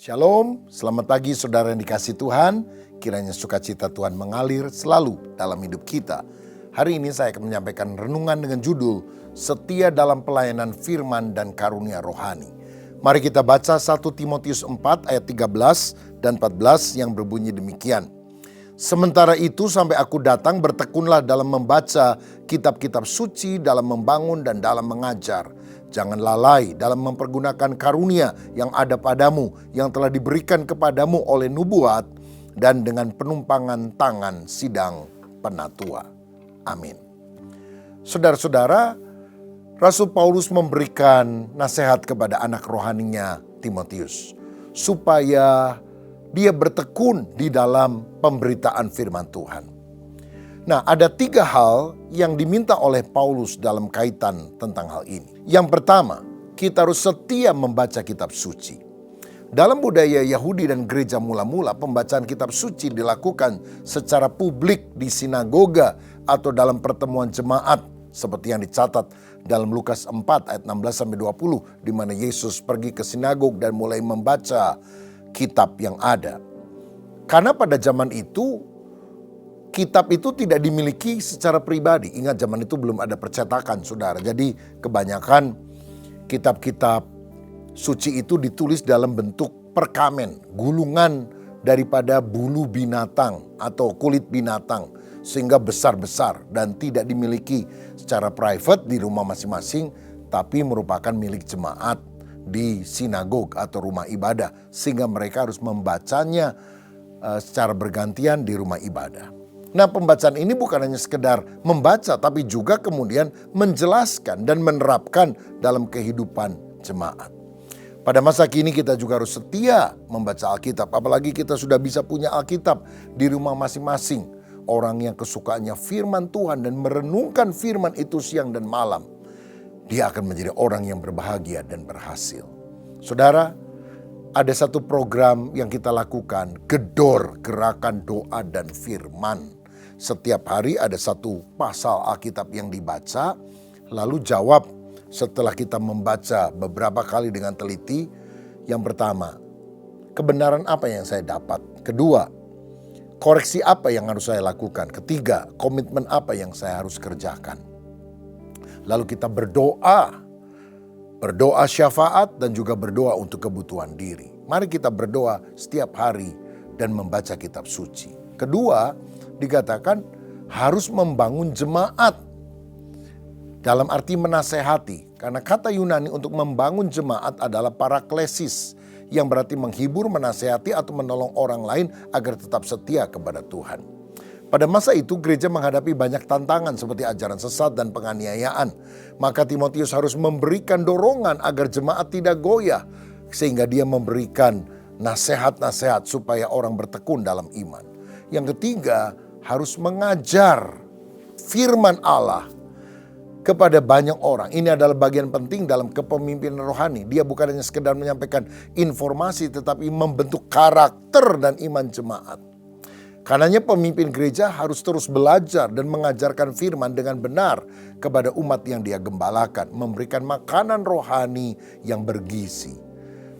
Shalom, selamat pagi saudara yang dikasihi Tuhan. Kiranya sukacita Tuhan mengalir selalu dalam hidup kita. Hari ini saya akan menyampaikan renungan dengan judul Setia dalam pelayanan firman dan karunia rohani. Mari kita baca 1 Timotius 4 ayat 13 dan 14 yang berbunyi demikian. Sementara itu sampai aku datang bertekunlah dalam membaca kitab-kitab suci, dalam membangun dan dalam mengajar. Jangan lalai dalam mempergunakan karunia yang ada padamu, yang telah diberikan kepadamu oleh nubuat dan dengan penumpangan tangan sidang penatua. Amin. Saudara-saudara, Rasul Paulus memberikan nasihat kepada anak rohaninya Timotius supaya dia bertekun di dalam pemberitaan firman Tuhan. Nah, ada 3 hal yang diminta oleh Paulus dalam kaitan tentang hal ini. Yang pertama, kita harus setia membaca kitab suci. Dalam budaya Yahudi dan gereja mula-mula, pembacaan kitab suci dilakukan secara publik di sinagoga atau dalam pertemuan jemaat seperti yang dicatat dalam Lukas 4 ayat 16-20 di mana Yesus pergi ke sinagog dan mulai membaca kitab yang ada. Karena pada zaman itu kitab itu tidak dimiliki secara pribadi. Ingat zaman itu belum ada percetakan, saudara. Jadi kebanyakan kitab-kitab suci itu ditulis dalam bentuk perkamen, gulungan daripada bulu binatang atau kulit binatang. Sehingga besar-besar dan tidak dimiliki secara private di rumah masing-masing, tapi merupakan milik jemaat di sinagog atau rumah ibadah. Sehingga mereka harus membacanya secara bergantian di rumah ibadah. Nah, pembacaan ini bukan hanya sekedar membaca, tapi juga kemudian menjelaskan dan menerapkan dalam kehidupan jemaat. Pada masa kini kita juga harus setia membaca Alkitab, apalagi kita sudah bisa punya Alkitab di rumah masing-masing. Orang yang kesukaannya firman Tuhan dan merenungkan firman itu siang dan malam, dia akan menjadi orang yang berbahagia dan berhasil. Saudara, ada satu program yang kita lakukan, Gedor, Gerakan Doa dan Firman. Setiap hari ada satu pasal Alkitab yang dibaca, lalu jawab setelah kita membaca beberapa kali dengan teliti. Yang pertama, kebenaran apa yang saya dapat? Kedua, koreksi apa yang harus saya lakukan? Ketiga, komitmen apa yang saya harus kerjakan? Lalu kita berdoa syafaat dan juga berdoa untuk kebutuhan diri. Mari kita berdoa setiap hari dan membaca kitab suci. Kedua, dikatakan harus membangun jemaat. Dalam arti menasehati. Karena kata Yunani untuk membangun jemaat adalah paraklesis, yang berarti menghibur, menasehati atau menolong orang lain agar tetap setia kepada Tuhan. Pada masa itu gereja menghadapi banyak tantangan seperti ajaran sesat dan penganiayaan. Maka Timotius harus memberikan dorongan agar jemaat tidak goyah. Sehingga dia memberikan nasihat-nasihat supaya orang bertekun dalam iman. Yang ketiga, harus mengajar firman Allah kepada banyak orang. Ini adalah bagian penting dalam kepemimpinan rohani. Dia bukan hanya sekedar menyampaikan informasi, tetapi membentuk karakter dan iman jemaat. Karenanya pemimpin gereja harus terus belajar dan mengajarkan firman dengan benar kepada umat yang dia gembalakan, memberikan makanan rohani yang bergizi.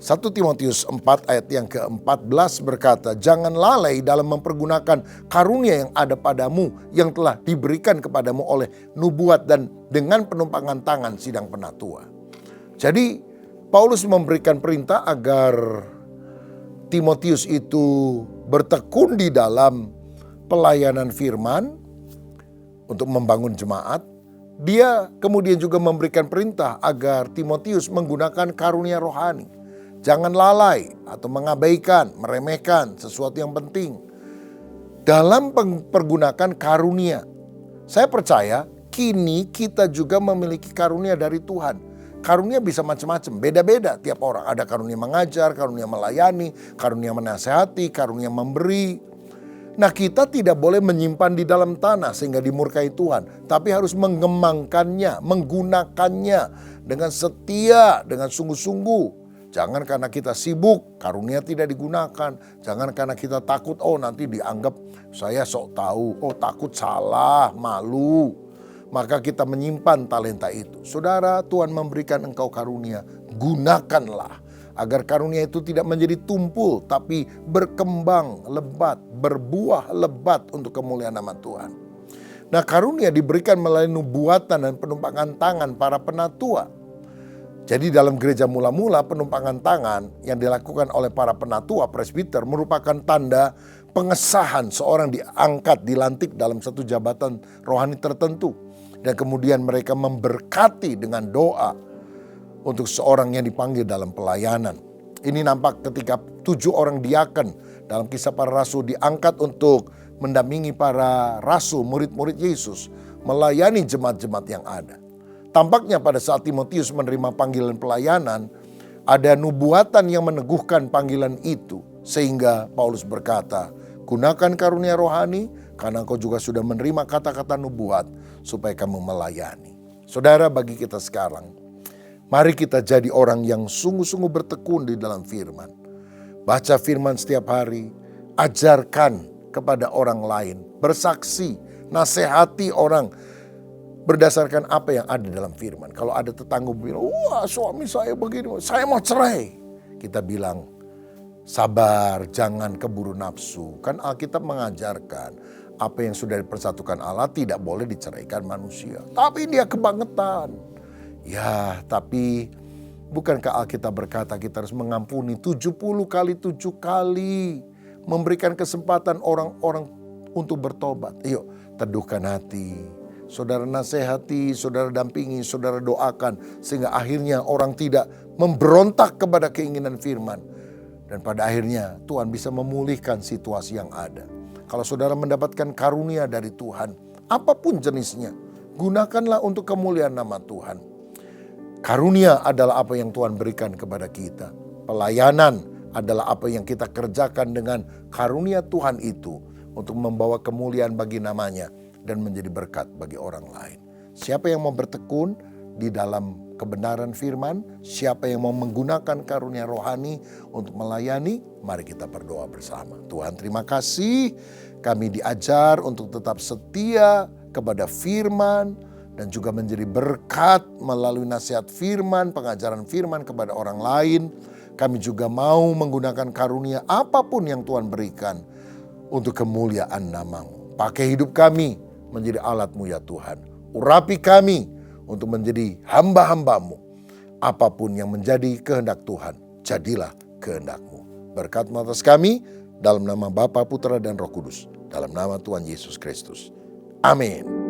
1 Timotius 4 ayat yang ke-14 berkata, jangan lalai dalam mempergunakan karunia yang ada padamu, yang telah diberikan kepadamu oleh nubuat dan dengan penumpangan tangan sidang penatua. Jadi Paulus memberikan perintah agar Timotius itu bertekun di dalam pelayanan firman untuk membangun jemaat. Dia kemudian juga memberikan perintah agar Timotius menggunakan karunia rohani. Jangan lalai atau mengabaikan, meremehkan sesuatu yang penting dalam pergunakan karunia. Saya percaya kini kita juga memiliki karunia dari Tuhan. Karunia bisa macam-macam, beda-beda tiap orang. Ada karunia mengajar, karunia melayani, karunia menasehati, karunia memberi. Nah, kita tidak boleh menyimpan di dalam tanah sehingga dimurkai Tuhan. Tapi harus mengembangkannya, menggunakannya dengan setia, dengan sungguh-sungguh. Jangan karena kita sibuk, karunia tidak digunakan. Jangan karena kita takut, oh nanti dianggap saya sok tahu. Oh takut salah, malu. Maka kita menyimpan talenta itu. Saudara, Tuhan memberikan engkau karunia, gunakanlah. Agar karunia itu tidak menjadi tumpul, tapi berkembang lebat, berbuah lebat untuk kemuliaan nama Tuhan. Nah, karunia diberikan melalui nubuatan dan penumpangan tangan para penatua. Jadi dalam gereja mula-mula, penumpangan tangan yang dilakukan oleh para penatua presbiter merupakan tanda pengesahan seorang diangkat, dilantik dalam satu jabatan rohani tertentu. Dan kemudian mereka memberkati dengan doa untuk seorang yang dipanggil dalam pelayanan. Ini nampak ketika 7 orang diaken dalam Kisah Para Rasul diangkat untuk mendampingi para rasul, murid-murid Yesus, melayani jemaat-jemaat yang ada. Tampaknya pada saat Timotius menerima panggilan pelayanan, ada nubuatan yang meneguhkan panggilan itu. Sehingga Paulus berkata, gunakan karunia rohani karena engkau juga sudah menerima kata-kata nubuat supaya kamu melayani. Saudara, bagi kita sekarang, mari kita jadi orang yang sungguh-sungguh bertekun di dalam firman. Baca firman setiap hari, ajarkan kepada orang lain, bersaksi, nasihati orang berdasarkan apa yang ada dalam firman. Kalau ada tetangga bilang, wah suami saya begini, saya mau cerai. Kita bilang, sabar, jangan keburu nafsu. Kan Alkitab mengajarkan apa yang sudah dipersatukan Allah tidak boleh diceraikan manusia. Tapi dia kebangetan. Ya, tapi bukankah Alkitab berkata kita harus mengampuni 70 kali 7 kali. Memberikan kesempatan orang-orang untuk bertobat. Yuk, teduhkan hati. Saudara nasihati, saudara dampingi, saudara doakan. Sehingga akhirnya orang tidak memberontak kepada keinginan firman. Dan pada akhirnya Tuhan bisa memulihkan situasi yang ada. Kalau saudara mendapatkan karunia dari Tuhan, apapun jenisnya, gunakanlah untuk kemuliaan nama Tuhan. Karunia adalah apa yang Tuhan berikan kepada kita. Pelayanan adalah apa yang kita kerjakan dengan karunia Tuhan itu untuk membawa kemuliaan bagi namanya dan menjadi berkat bagi orang lain. Siapa yang mau bertekun di dalam kebenaran firman, siapa yang mau menggunakan karunia rohani untuk melayani, mari kita berdoa bersama. Tuhan, terima kasih kami diajar untuk tetap setia kepada firman dan juga menjadi berkat melalui nasihat firman, pengajaran firman kepada orang lain. Kami juga mau menggunakan karunia apapun yang Tuhan berikan untuk kemuliaan nama-Mu. Pakai hidup kami menjadi alat-Mu ya Tuhan. Urapi kami untuk menjadi hamba-hamba-Mu. Apapun yang menjadi kehendak Tuhan, jadilah kehendak-Mu. Berkat-Mu atas kami, dalam nama Bapa, Putra, dan Roh Kudus. Dalam nama Tuhan Yesus Kristus. Amin.